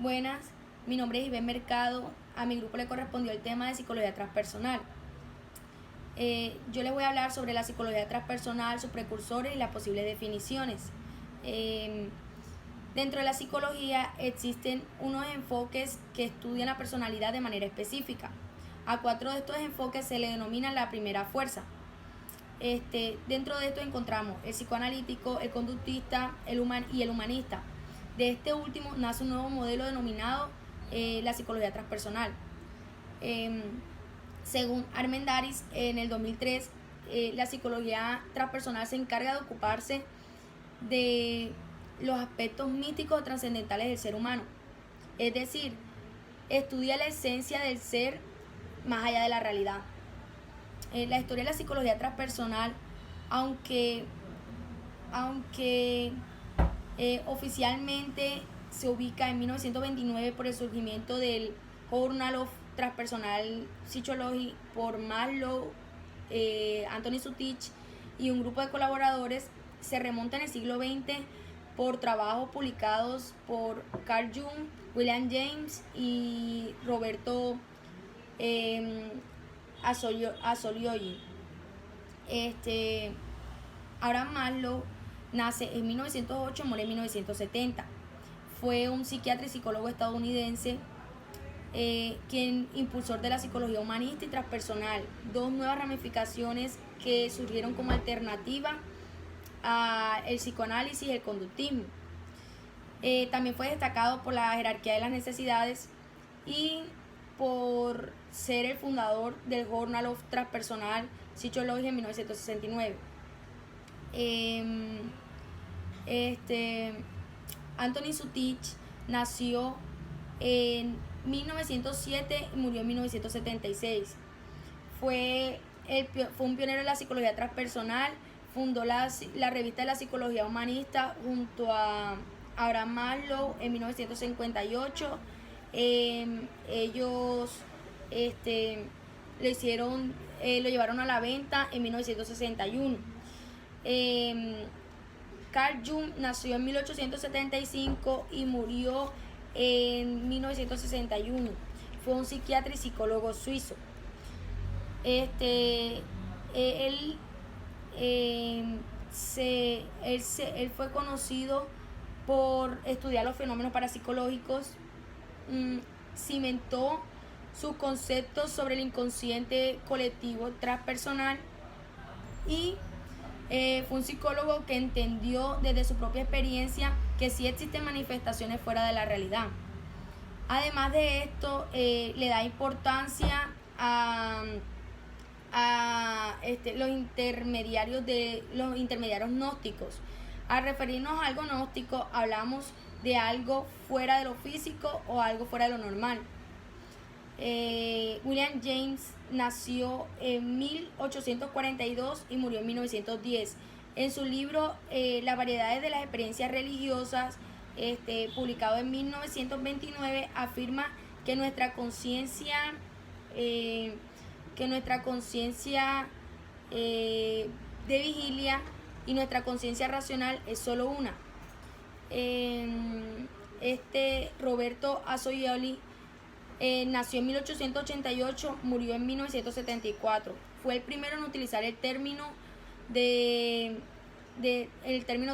Buenas, mi nombre es Iván Mercado. A mi grupo le correspondió el tema de psicología transpersonal. Yo les voy a hablar sobre la psicología transpersonal, sus precursores y las posibles definiciones. Dentro de la psicología existen unos enfoques que estudian la personalidad de manera específica. A 4 de estos enfoques se le denomina la primera fuerza. Dentro de esto encontramos el psicoanalítico, el conductista y el humanista. De este último nace un nuevo modelo denominado la psicología transpersonal. Según Armendáriz, en el 2003, la psicología transpersonal se encarga de ocuparse de los aspectos místicos o trascendentales del ser humano. Es decir, estudia la esencia del ser más allá de la realidad. La historia de la psicología transpersonal, aunque oficialmente se ubica en 1929 por el surgimiento del Journal of Transpersonal Psychology por Maslow, Anthony Sutich y un grupo de colaboradores, se remonta en el siglo XX por trabajos publicados por Carl Jung, William James y Roberto Assoliogi. Abraham Maslow nace en 1908, muere en 1970. Fue un psiquiatra y psicólogo estadounidense, quien impulsor de la psicología humanista y transpersonal, dos nuevas ramificaciones que surgieron como alternativa al psicoanálisis y el conductismo. También fue destacado por la jerarquía de las necesidades y por ser el fundador del Journal of Transpersonal Psychology en 1969. Anthony Sutich nació en 1907 y murió en 1976. Fue un pionero de la psicología transpersonal, fundó la revista de la psicología humanista junto a Abraham Maslow en 1958. Ellos lo llevaron a la venta en 1961. Carl Jung nació en 1875 y murió en 1961. Fue un psiquiatra y psicólogo suizo. Él fue conocido por estudiar los fenómenos parapsicológicos. Cimentó sus conceptos sobre el inconsciente colectivo transpersonal y fue un psicólogo que entendió desde su propia experiencia que sí existen manifestaciones fuera de la realidad. Además de esto, le da importancia a los intermediarios gnósticos. Al referirnos a algo gnóstico, hablamos de algo fuera de lo físico o algo fuera de lo normal. William James nació en 1842 y murió en 1910. En su libro Las variedades de las experiencias religiosas, publicado en 1929, afirma que nuestra conciencia de vigilia y nuestra conciencia racional es solo una. Roberto Assoliogi nació en 1888, murió en 1974. Fue el primero en utilizar el término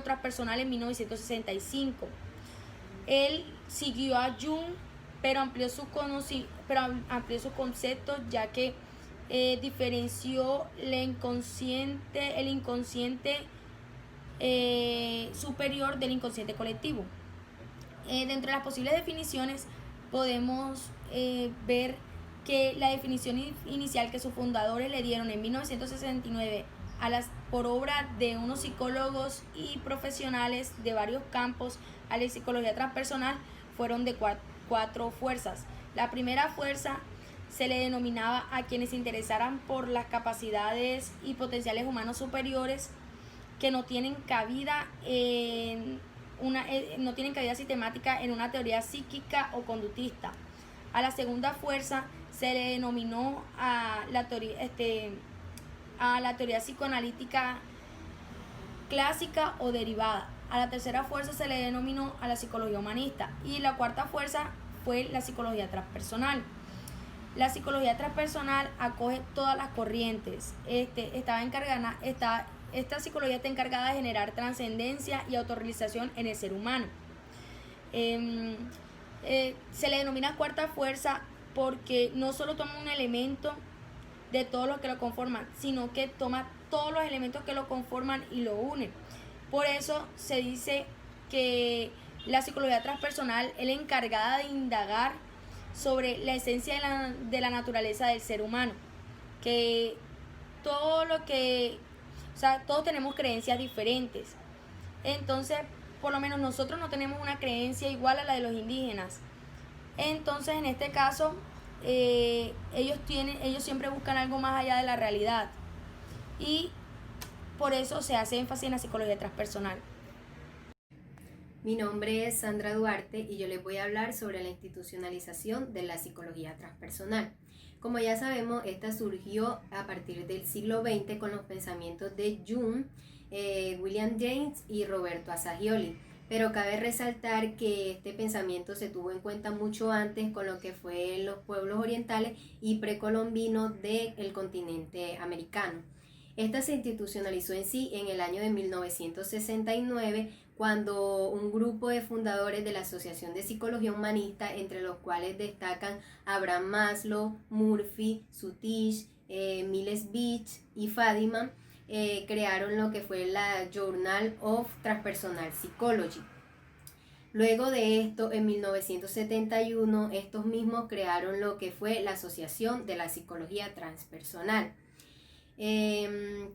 transpersonal en 1965. Él siguió a Jung, pero amplió sus conceptos, ya que diferenció el inconsciente superior del inconsciente colectivo. Dentro de las posibles definiciones podemos ver que la definición inicial que sus fundadores le dieron en 1969 por obra de unos psicólogos y profesionales de varios campos a la psicología transpersonal fueron de cuatro fuerzas. La primera fuerza se le denominaba a quienes se interesaran por las capacidades y potenciales humanos superiores que no tienen cabida sistemática en una teoría psíquica o conductista. A la segunda fuerza se le denominó a la teoría psicoanalítica clásica o derivada. A la tercera fuerza se le denominó a la psicología humanista y la cuarta fuerza fue la psicología transpersonal. La psicología transpersonal acoge todas las corrientes. Esta psicología está encargada de generar trascendencia y autorrealización en el ser humano. Se le denomina cuarta fuerza porque no solo toma un elemento de todos los que lo conforman, sino que toma todos los elementos que lo conforman y lo unen. Por eso se dice que la psicología transpersonal es la encargada de indagar sobre la esencia de la naturaleza del ser humano, que todos tenemos creencias diferentes. Entonces, por lo menos nosotros no tenemos una creencia igual a la de los indígenas. Entonces, en este caso, ellos siempre buscan algo más allá de la realidad. Y por eso se hace énfasis en la psicología transpersonal. Mi nombre es Sandra Duarte y yo les voy a hablar sobre la institucionalización de la psicología transpersonal. Como ya sabemos, esta surgió a partir del siglo XX con los pensamientos de Jung, William James y Roberto Assagioli. Pero cabe resaltar que este pensamiento se tuvo en cuenta mucho antes con lo que fue los pueblos orientales y precolombinos del continente americano. Esta se institucionalizó en sí en el año de 1969 cuando un grupo de fundadores de la Asociación de Psicología Humanista, entre los cuales destacan Abraham Maslow, Murphy, Suttish, Miles Beach y Fadiman, crearon lo que fue la Journal of Transpersonal Psychology. Luego de esto, en 1971, estos mismos crearon lo que fue la Asociación de la Psicología Transpersonal.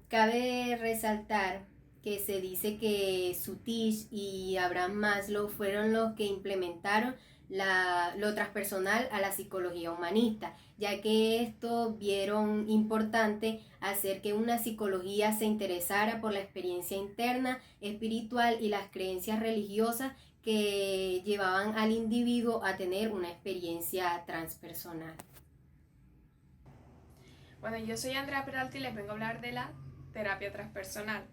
Cabe resaltar que se dice que Suttish y Abraham Maslow fueron los que implementaron lo transpersonal a la psicología humanista, ya que esto vieron importante hacer que una psicología se interesara por la experiencia interna, espiritual y las creencias religiosas que llevaban al individuo a tener una experiencia transpersonal. Bueno, yo soy Andrea Peralta y les vengo a hablar de la terapia transpersonal.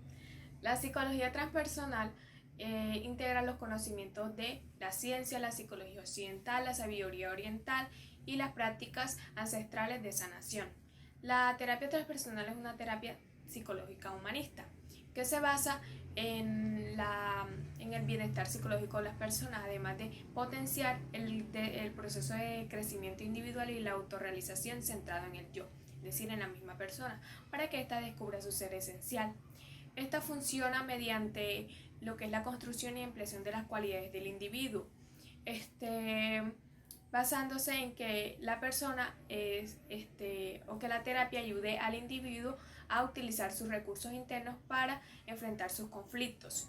La psicología transpersonal integra los conocimientos de la ciencia, la psicología occidental, la sabiduría oriental y las prácticas ancestrales de sanación. La terapia transpersonal es una terapia psicológica humanista que se basa en el bienestar psicológico de las personas, además de potenciar el proceso de crecimiento individual y la autorrealización centrado en el yo, es decir, en la misma persona, para que ésta descubra su ser esencial. Esta funciona mediante lo que es la construcción y ampliación de las cualidades del individuo, basándose en que la persona o que la terapia ayude al individuo a utilizar sus recursos internos para enfrentar sus conflictos,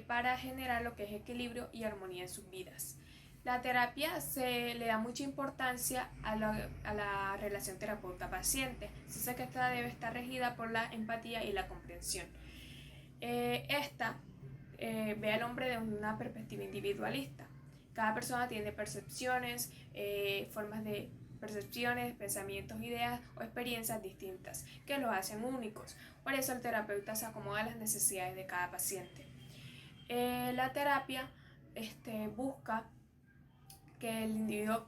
para generar lo que es equilibrio y armonía en sus vidas. La terapia se le da mucha importancia a la relación terapeuta-paciente. Se dice que esta debe estar regida por la empatía y la comprensión. Esta ve al hombre de una perspectiva individualista. Cada persona tiene percepciones, formas de percepciones, pensamientos, ideas o experiencias distintas que los hacen únicos. Por eso el terapeuta se acomoda a las necesidades de cada paciente. La terapia busca que el individuo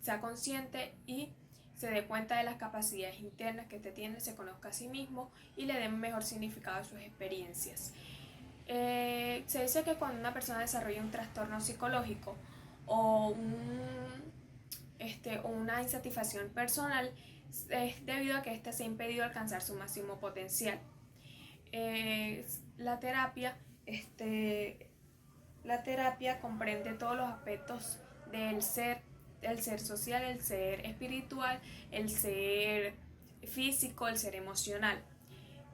sea consciente y se dé cuenta de las capacidades internas que tiene, se conozca a sí mismo y le dé un mejor significado a sus experiencias. Se dice que cuando una persona desarrolla un trastorno psicológico o una insatisfacción personal, es debido a que éste se ha impedido alcanzar su máximo potencial. La terapia comprende todos los aspectos del ser, el ser social, el ser espiritual, el ser físico, el ser emocional.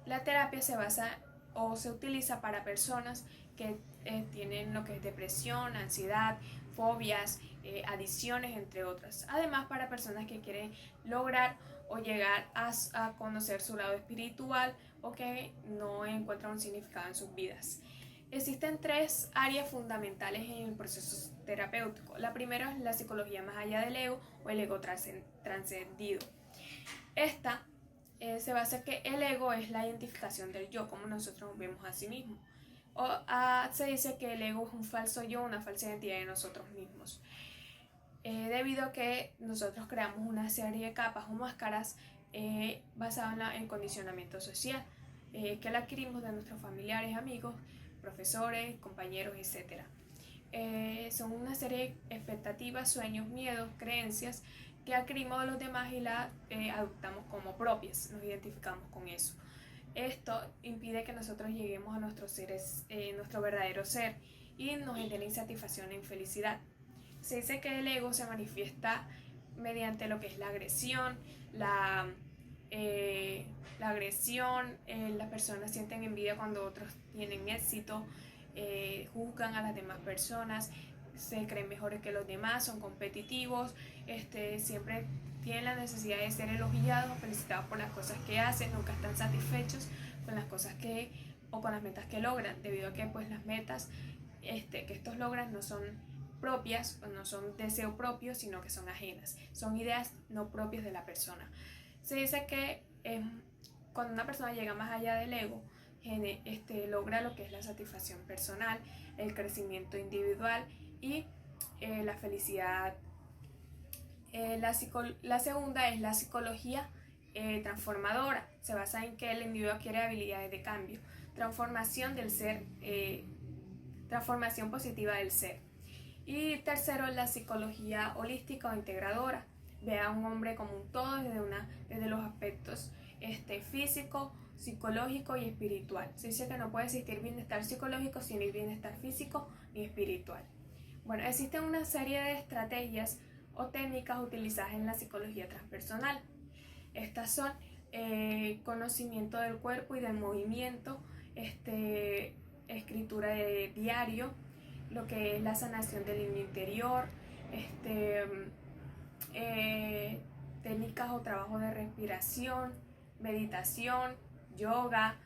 La terapia se basa o se utiliza para personas que tienen lo que es depresión, ansiedad, fobias, adicciones, entre otras. Además, para personas que quieren lograr o llegar a conocer su lado espiritual o que no encuentran un significado en sus vidas. Existen tres áreas fundamentales en el proceso terapéutico. La primera es la psicología más allá del ego o el ego trascendido. Esta se basa en que el ego es la identificación del yo, como nosotros nos vemos a sí mismos. Se dice que el ego es un falso yo, una falsa identidad de nosotros mismos. Debido a que nosotros creamos una serie de capas o máscaras basadas en el condicionamiento social, que la adquirimos de nuestros familiares, amigos, profesores, compañeros, etc. Son una serie de expectativas, sueños, miedos, creencias que adquirimos de los demás y las adoptamos como propias, nos identificamos con eso. Esto impide que nosotros lleguemos a nuestros seres, nuestro verdadero ser, y nos genera insatisfacción e infelicidad. Se dice que el ego se manifiesta mediante lo que es la agresión, las personas sienten envidia cuando otros tienen éxito, juzgan a las demás personas, se creen mejores que los demás, son competitivos, siempre tienen la necesidad de ser elogiados, felicitados por las cosas que hacen, nunca están satisfechos con las cosas o con las metas que logran, debido a que pues las metas que estos logran no son propias o no son deseo propio, sino que son ajenas, son ideas no propias de la persona. Se dice que cuando una persona llega más allá del ego, logra lo que es la satisfacción personal, el crecimiento individual y la felicidad. La segunda es la psicología transformadora. Se basa en que el individuo adquiere habilidades de cambio, transformación del ser, transformación positiva del ser. Y tercero, la psicología holística o integradora. Ve a un hombre como un todo desde los aspectos físico, psicológico y espiritual. Se dice que no puede existir bienestar psicológico sin el bienestar físico ni espiritual. Bueno, existen una serie de estrategias o técnicas utilizadas en la psicología transpersonal. Estas son conocimiento del cuerpo y del movimiento, escritura de diario, lo que es la sanación del niño interior, técnicas o trabajo de respiración, meditación, yoga,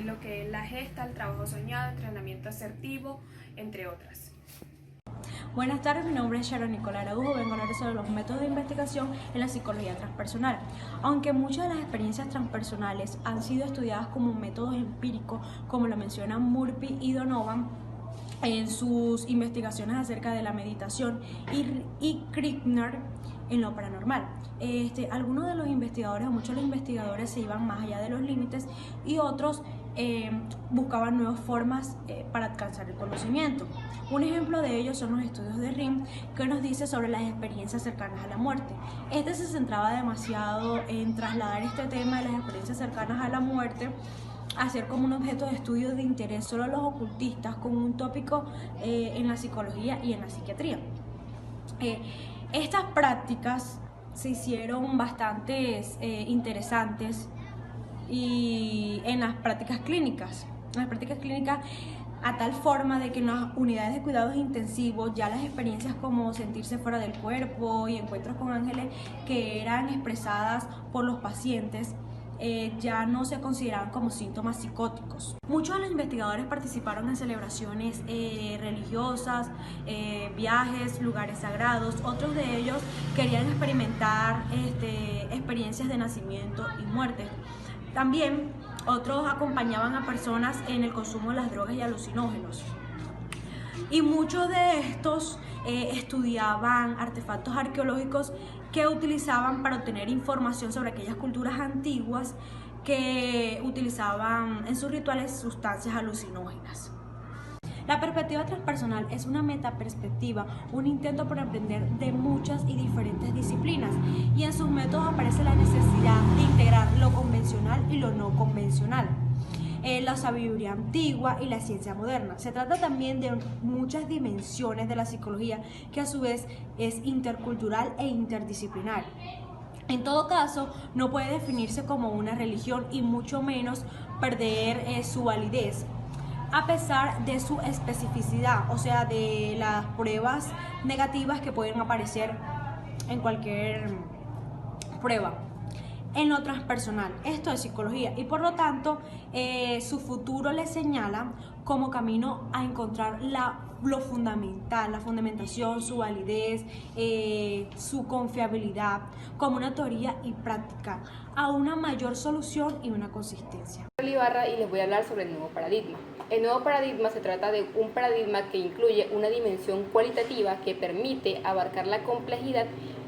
lo que es la gesta, el trabajo soñado, entrenamiento asertivo, entre otras. Buenas tardes, mi nombre es Sharon Nicolás Araújo, vengo a hablar sobre los métodos de investigación en la psicología transpersonal. Aunque muchas de las experiencias transpersonales han sido estudiadas como métodos empíricos, como lo mencionan Murphy y Donovan en sus investigaciones acerca de la meditación y Krippner en lo paranormal. Algunos de los investigadores o muchos de los investigadores se iban más allá de los límites y otros buscaban nuevas formas para alcanzar el conocimiento. Un ejemplo de ello son los estudios de RIM, que nos dice sobre las experiencias cercanas a la muerte. Se centraba demasiado en trasladar este tema de las experiencias cercanas a la muerte a ser como un objeto de estudio de interés solo a los ocultistas, como un tópico en la psicología y en la psiquiatría. Estas prácticas se hicieron bastante interesantes y en las prácticas clínicas. A tal forma de que en las unidades de cuidados intensivos ya las experiencias como sentirse fuera del cuerpo y encuentros con ángeles que eran expresadas por los pacientes ya no se consideraban como síntomas psicóticos. Muchos de los investigadores participaron en celebraciones religiosas, viajes, lugares sagrados. Otros de ellos querían experimentar experiencias de nacimiento y muerte. También otros acompañaban a personas en el consumo de las drogas y alucinógenos. Y muchos de estos estudiaban artefactos arqueológicos que utilizaban para obtener información sobre aquellas culturas antiguas que utilizaban en sus rituales sustancias alucinógenas. La perspectiva transpersonal es una metaperspectiva, un intento por aprender de muchas y diferentes disciplinas, y en sus métodos aparece la necesidad de integrar lo convencional y lo no convencional, la sabiduría antigua y la ciencia moderna. Se trata también de muchas dimensiones de la psicología que a su vez es intercultural e interdisciplinar. En todo caso, no puede definirse como una religión y mucho menos perder su validez, a pesar de su especificidad, o sea, de las pruebas negativas que pueden aparecer en cualquier prueba. En lo transpersonal, esto es psicología, y por lo tanto su futuro le señala como camino a encontrar lo fundamental, la fundamentación, su validez, su confiabilidad, como una teoría y práctica, a una mayor solución y una consistencia. Soy Ibarra y les voy a hablar sobre el nuevo paradigma. El nuevo paradigma se trata de un paradigma que incluye una dimensión cualitativa que permite abarcar la complejidad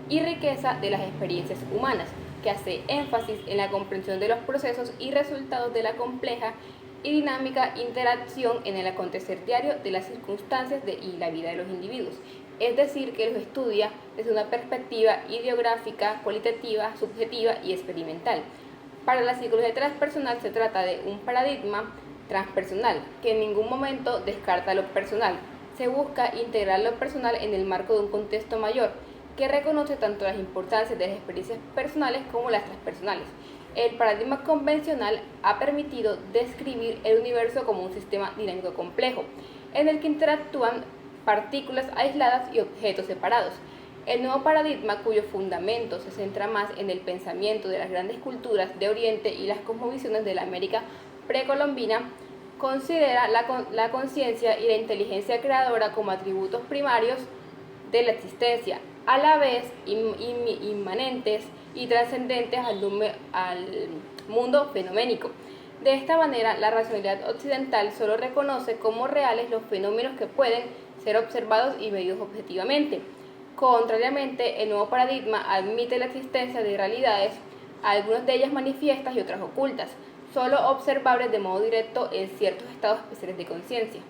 y riqueza de las experiencias humanas, que hace énfasis en la comprensión de los procesos y resultados de la compleja y dinámica interacción en el acontecer diario de las circunstancias y la vida de los individuos. Es decir, que los estudia desde una perspectiva ideográfica, cualitativa, subjetiva y experimental. Para la psicología transpersonal se trata de un paradigma transpersonal que en ningún momento descarta lo personal. Se busca integrar lo personal en el marco de un contexto mayor que reconoce tanto las importancias de las experiencias personales como las transpersonales. El paradigma convencional ha permitido describir el universo como un sistema dinámico complejo, en el que interactúan partículas aisladas y objetos separados. El nuevo paradigma, cuyo fundamento se centra más en el pensamiento de las grandes culturas de Oriente y las cosmovisiones de la América precolombina, considera la conciencia y la inteligencia creadora como atributos primarios de la existencia, a la vez inmanentes y trascendentes al mundo fenoménico. De esta manera, la racionalidad occidental solo reconoce como reales los fenómenos que pueden ser observados y medidos objetivamente. Contrariamente, el nuevo paradigma admite la existencia de realidades, algunas de ellas manifiestas y otras ocultas, solo observables de modo directo en ciertos estados especiales de conciencia.